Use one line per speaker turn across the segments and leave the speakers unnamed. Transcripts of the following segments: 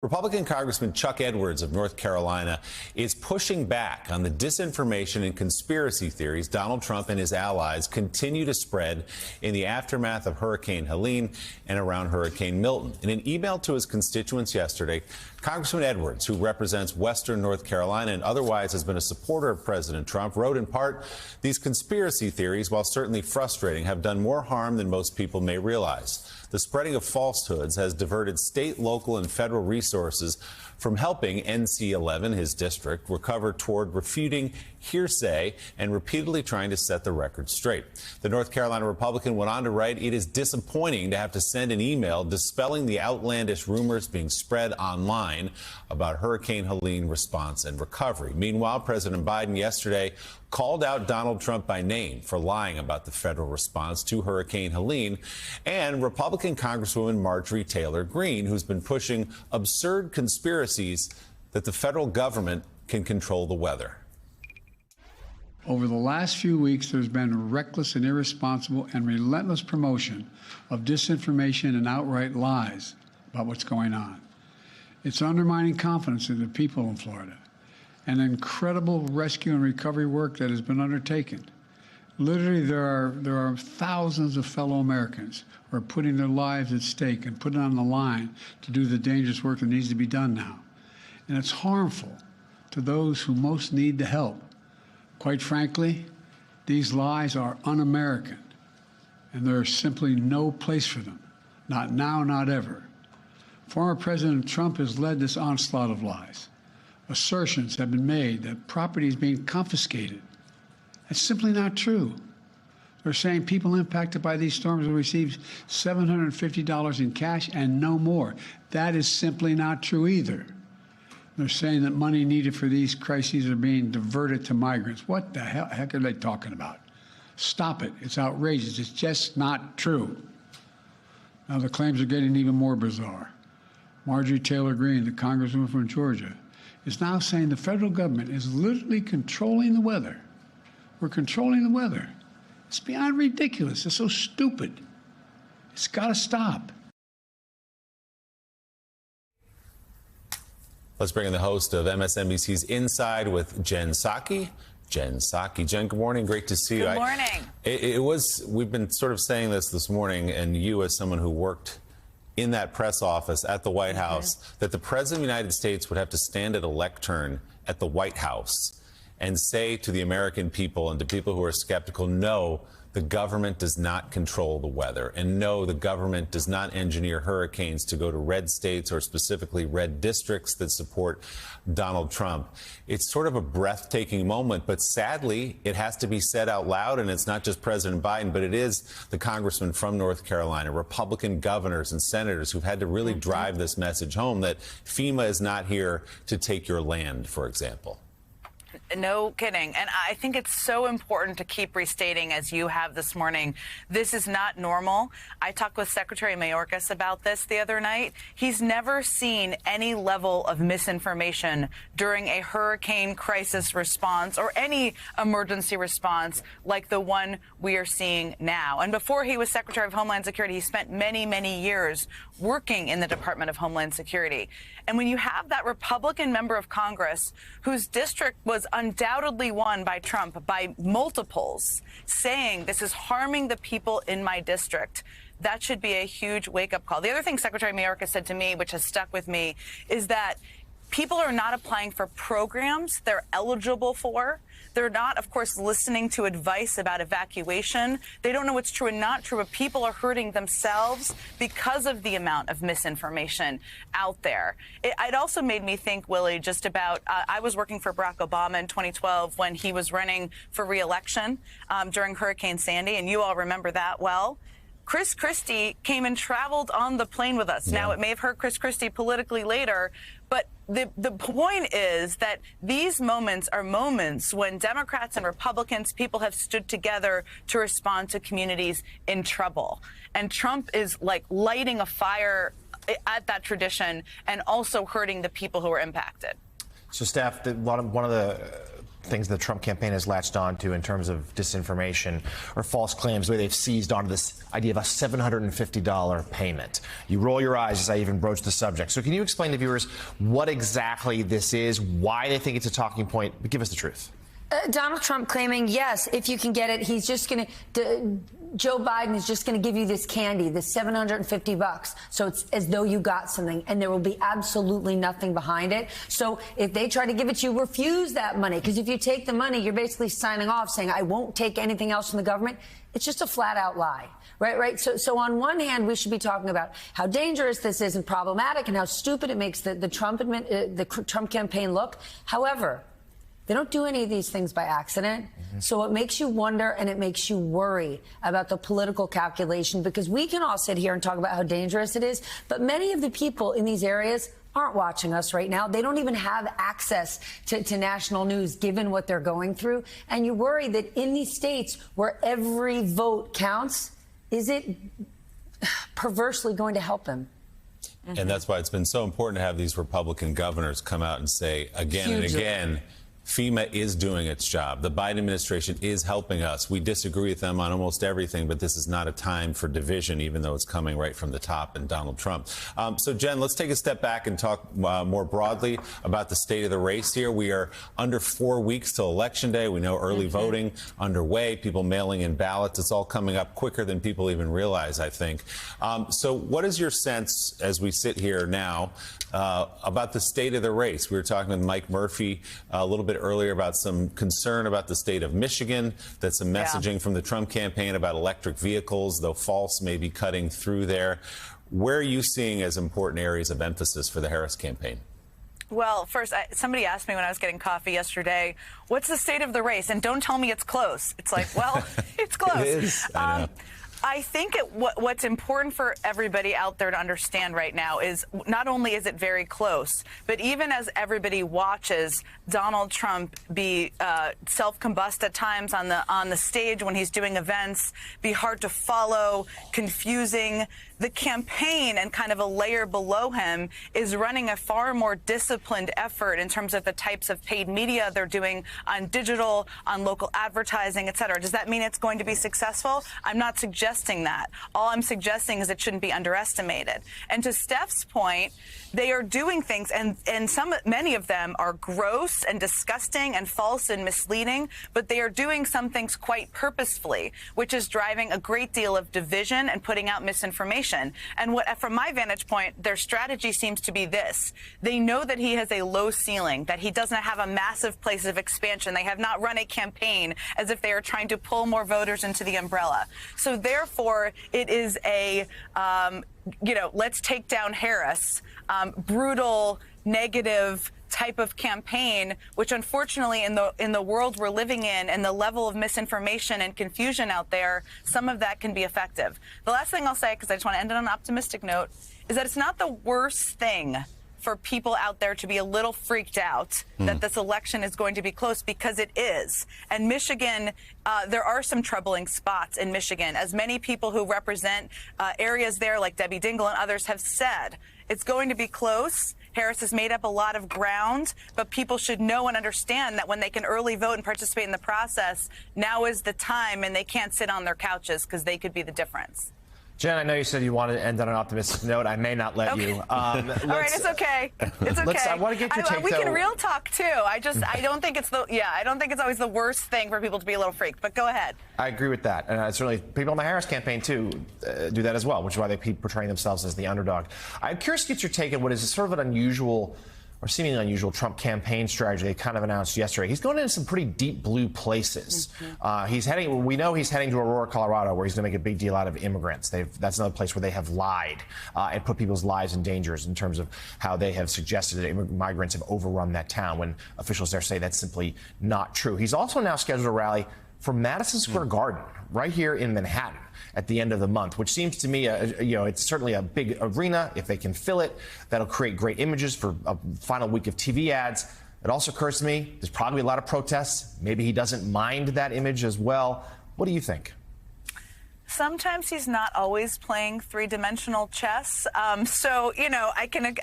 Republican Congressman Chuck Edwards of North Carolina is pushing back on the disinformation and conspiracy theories Donald Trump and his allies continue to spread in the aftermath of Hurricane Helene and around Hurricane Milton. In an email to his constituents yesterday, Congressman Edwards, who represents Western North Carolina and otherwise has been a supporter of President Trump, wrote in part, "These conspiracy theories, while certainly frustrating, have done more harm than most people may realize. The spreading of falsehoods has diverted state, local, and federal resources from helping NC-11, his district, recover toward refuting hearsay and repeatedly trying to set the record straight." The North Carolina Republican went on to write, "It is disappointing to have to send an email dispelling the outlandish rumors being spread online about Hurricane Helene response and recovery." Meanwhile, President Biden yesterday called out Donald Trump by name for lying about the federal response to Hurricane Helene, and Republican Congresswoman Marjorie Taylor Greene, who's been pushing absurd conspiracies that the federal government can control the weather.
Over the last few weeks, there's been a reckless and irresponsible and relentless promotion of disinformation and outright lies about what's going on. It's undermining confidence in the people in Florida and incredible rescue and recovery work that has been undertaken. Literally, there are thousands of fellow Americans who are putting their lives at stake and putting on the line to do the dangerous work that needs to be done now. And it's harmful to those who most need the help. Quite frankly, these lies are un-American, and there's simply no place for them. Not now, not ever. Former President Trump has led this onslaught of lies. Assertions have been made that property is being confiscated. That's simply not true. They're saying people impacted by these storms will receive $750 in cash and no more. That is simply not true either. They're saying that money needed for these crises are being diverted to migrants. What the heck are they talking about? Stop it. It's outrageous. It's just not true. Now the claims are getting even more bizarre. Marjorie Taylor Greene, the congresswoman from Georgia, is now saying the federal government is literally controlling the weather. We're controlling the weather. It's beyond ridiculous. It's so stupid. It's got to stop.
Let's bring in the host of MSNBC's Inside with Jen Psaki. Jen Psaki. Jen, good morning. Great to see you.
Good morning.
We've been sort of saying this morning, and you as someone who worked in that press office at the White House, that the President of the United States would have to stand at a lectern at the White House and say to the American people and to people who are skeptical, no, the government does not control the weather, and no, the government does not engineer hurricanes to go to red states or specifically red districts that support Donald Trump. It's sort of a breathtaking moment, but sadly, it has to be said out loud, and it's not just President Biden, but it is the congressman from North Carolina, Republican governors and senators who've had to really drive this message home that FEMA is not here to take your land, for example.
No kidding. And I think it's so important to keep restating, as you have this morning, this is not normal. I talked with Secretary Mayorkas about this the other night. He's never seen any level of misinformation during a hurricane crisis response or any emergency response like the one we are seeing now. And before he was Secretary of Homeland Security, he spent many, many years working in the Department of Homeland Security. And when you have that Republican member of Congress whose district was undoubtedly won by Trump by multiples, saying this is harming the people in my district, that should be a huge wake-up call. The other thing Secretary Mayorkas said to me, which has stuck with me, is that people are not applying for programs they're eligible for. They're not, of course, listening to advice about evacuation. They don't know what's true and not true, but people are hurting themselves because of the amount of misinformation out there. It also made me think, Willie, just about, I was working for Barack Obama in 2012 when he was running for re-election during Hurricane Sandy, and you all remember that well. Chris Christie came and traveled on the plane with us. Yeah. Now, it may have hurt Chris Christie politically later, but the point is that these moments are moments when Democrats and Republicans, people have stood together to respond to communities in trouble. And Trump is like lighting a fire at that tradition and also hurting the people who are impacted.
So, Steph, one of the things the Trump campaign has latched onto in terms of disinformation or false claims, where they've seized onto this idea of a $750 payment. You roll your eyes as I even broach the subject. So can you explain to viewers what exactly this is, why they think it's a talking point, but give us the truth.
Donald Trump claiming, yes, if you can get it, he's just going to, Joe Biden is just going to give you this candy, this $750. So it's as though you got something, and there will be absolutely nothing behind it. So if they try to give it to you, refuse that money. Because if you take the money, you're basically signing off saying, I won't take anything else from the government. It's just a flat out lie. Right. So on one hand, we should be talking about how dangerous this is and problematic and how stupid it makes the Trump campaign look. However, they don't do any of these things by accident. So it makes you wonder and it makes you worry about the political calculation, because we can all sit here and talk about how dangerous it is, but many of the people in these areas aren't watching us right now. They don't even have access to national news, given what they're going through. And you worry that in these states where every vote counts, is it perversely going to help them?
And that's why it's been so important to have these Republican governors come out and say again and again, FEMA is doing its job. The Biden administration is helping us. We disagree with them on almost everything, but this is not a time for division, even though it's coming right from the top and Donald Trump. So, Jen, let's take a step back and talk more broadly about the state of the race here. We are under 4 weeks till Election Day. We know early voting underway, people mailing in ballots. It's all coming up quicker than people even realize, I think. So what is your sense as we sit here now about the state of the race? We were talking with Mike Murphy a little bit earlier about some concern about the state of Michigan, that some messaging from the Trump campaign about electric vehicles, though false, may be cutting through there. Where are you seeing as important areas of emphasis for the Harris campaign?
Well, first, somebody asked me when I was getting coffee yesterday, what's the state of the race? And don't tell me it's close. It's like, well, it's close.
It is. I know.
I think what's important for everybody out there to understand right now is not only is it very close, but even as everybody watches Donald Trump be self-combust at times on the stage when he's doing events, be hard to follow, confusing, the campaign and kind of a layer below him is running a far more disciplined effort in terms of the types of paid media they're doing on digital, on local advertising, et cetera. Does that mean it's going to be successful? I'm not suggesting that. All I'm suggesting is it shouldn't be underestimated. And to Steph's point, they are doing things, and many of them are gross and disgusting and false and misleading, but they are doing some things quite purposefully, which is driving a great deal of division and putting out misinformation. And from my vantage point, their strategy seems to be this. They know that he has a low ceiling, that he doesn't have a massive place of expansion. They have not run a campaign as if they are trying to pull more voters into the umbrella. So therefore, it is a, let's take down Harris, brutal, negative type of campaign, which unfortunately in the world we're living in and the level of misinformation and confusion out there, some of that can be effective. The last thing I'll say, because I just want to end on an optimistic note, is that it's not the worst thing for people out there to be a little freaked out that this election is going to be close, because it is. And Michigan, there are some troubling spots in Michigan, as many people who represent areas there, like Debbie Dingell and others, have said. It's going to be close. Harris has made up a lot of ground, but people should know and understand that when they can early vote and participate in the process, now is the time, and they can't sit on their couches because they could be the difference.
Jen, I know you said you wanted to end on an optimistic note. I may not let you.
All right, it's okay. It's okay.
I want to get your take,
we
though.
can real talk too. I don't think it's I don't think it's always the worst thing for people to be a little freaked. But go ahead.
I agree with that, and certainly people in the Harris campaign too do that as well, which is why they keep portraying themselves as the underdog. I'm curious to get your take on what is sort of an unusual, or seemingly unusual, Trump campaign strategy they kind of announced yesterday. He's going into some pretty deep blue places. We know he's heading to Aurora, Colorado, where he's going to make a big deal out of immigrants. That's another place where they have lied and put people's lives in danger in terms of how they have suggested that migrants have overrun that town, when officials there say that's simply not true. He's also now scheduled a rally for Madison Square Garden, right here in Manhattan, at the end of the month, which seems to me, it's certainly a big arena. If they can fill it, that'll create great images for a final week of TV ads. It also occurs to me there's probably a lot of protests. Maybe he doesn't mind that image as well. What do you think?
Sometimes he's not always playing three-dimensional chess. So, you know, I can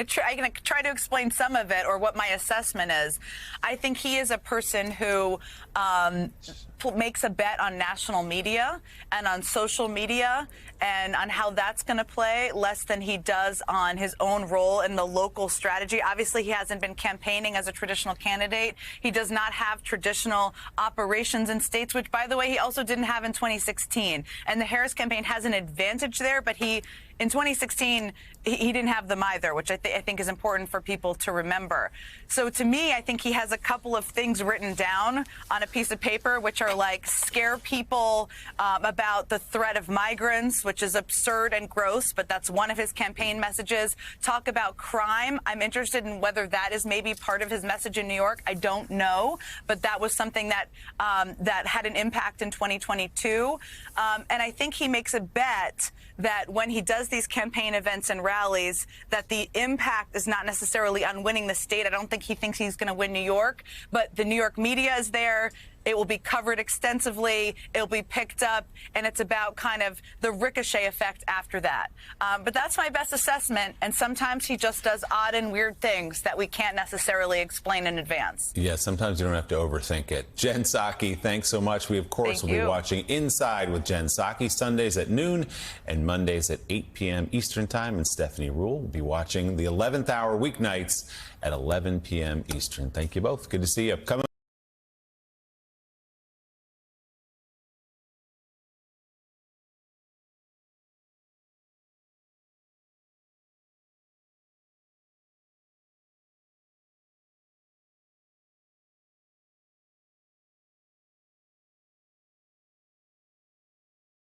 try to explain some of it or what my assessment is. I think he is a person who makes a bet on national media and on social media and on how that's going to play less than he does on his own role in the local strategy. Obviously, he hasn't been campaigning as a traditional candidate. He does not have traditional operations in states, which, by the way, he also didn't have in 2016. And the Harris campaign has an advantage there, but in 2016, he didn't have them either, which I think is important for people to remember. So to me, I think he has a couple of things written down on a piece of paper, which are like scare people about the threat of migrants, which is absurd and gross, but that's one of his campaign messages. Talk about crime. I'm interested in whether that is maybe part of his message in New York. I don't know, but that was something that that had an impact in 2022. And I think he makes a bet that when he does these campaign events and rallies, that the impact is not necessarily on winning the state. I don't think he thinks he's going to win New York, but the New York media is there. It will be covered extensively. It'll be picked up, and it's about kind of the ricochet effect after that. But that's my best assessment, and sometimes he just does odd and weird things that we can't necessarily explain in advance.
Yeah, sometimes you don't have to overthink it. Jen Psaki, thanks so much. We, of course, will be watching Inside with Jen Psaki Sundays at noon and Mondays at 8 p.m. Eastern Time. And Stephanie Ruhle will be watching the 11th hour weeknights at 11 p.m. Eastern. Thank you both. Good to see you. Coming